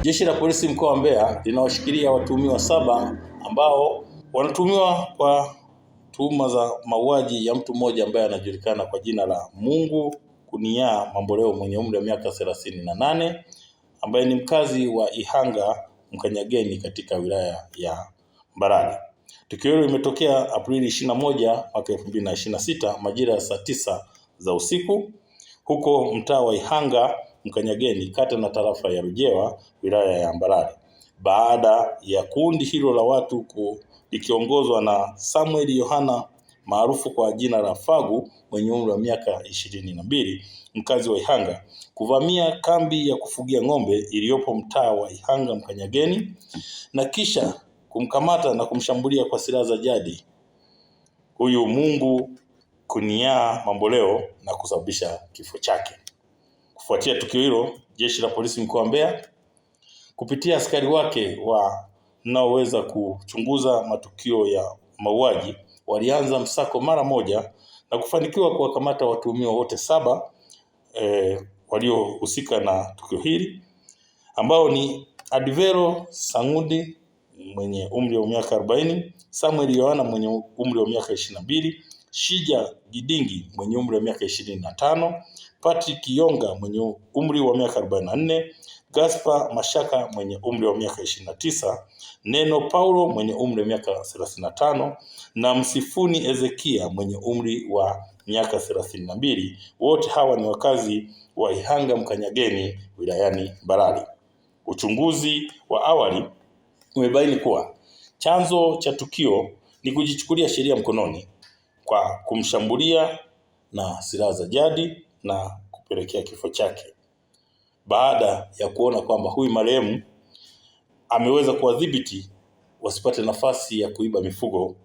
Jeshi la Polisi mkoa wa Mbeya linawashikilia watuhumiwa 7 ambao wanatuhumiwa kwa tuhuma za mauaji ya mtu mmoja ambaye anajulikana kwa jina la Mungu Kuniyaa Mamboleo mwenye umri wa miaka 38 ambaye ni mkazi wa Ihanga Mkanyageni katika wilaya ya Mbarali. Tukio hilo limetokea Aprili 21 mwaka 2026 majira ya saa 9 za usiku huko mtaa wa Ihanga Mkanyageni, kata na tarafa ya Rujewa, wilaya ya Mbarali, baada ya kundi hilo la watu likiongozwa na Samuel Yohana maarufu kwa jina la Fagu mwenye umri wa miaka 22 mkazi wa Ihanga kuvamia kambi ya kufugia ng'ombe iliyopo mtaa wa Ihanga Mkanyageni na kisha kumkamata na kumshambulia kwa silaha za jadi huyu Mungu Kuniyaa Mamboleo na kusababisha kifo chake. Kufuatia tukio hilo, Jeshi la Polisi mkoa wa Mbeya kupitia askari wake wanaoweza kuchunguza matukio ya mauaji walianza msako mara moja na kufanikiwa kuwakamata watuhumiwa wote 7 waliohusika na tukio hili ambao ni Advero Sangudi mwenye umri wa miaka 40, Samuel Yohana mwenye umri wa miaka 22, Shija Gidingi mwenye umri wa miaka 25, Patrick Yonga mwenye umri wa miaka 44, Gaspar Mashaka mwenye umri wa miaka 29, Neno Paulo mwenye umri wa miaka 35 na Msifuni Ezekia mwenye umri wa miaka 32. Wote hawa ni wakazi wa Ihanga Mkanyageni wilayani Mbarali. Uchunguzi wa awali umebaini kuwa chanzo cha tukio ni kujichukulia sheria mkononi kwa kumshambulia na silaha za jadi na kupelekea kifo chake, baada ya kuona kwamba huyu marehemu ameweza kuwadhibiti wasipate nafasi ya kuiba mifugo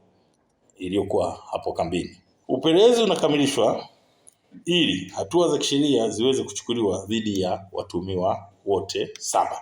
iliyokuwa hapo kambini. Upelelezi unakamilishwa ili hatua za kisheria ziweze kuchukuliwa dhidi ya watuhumiwa wote 7.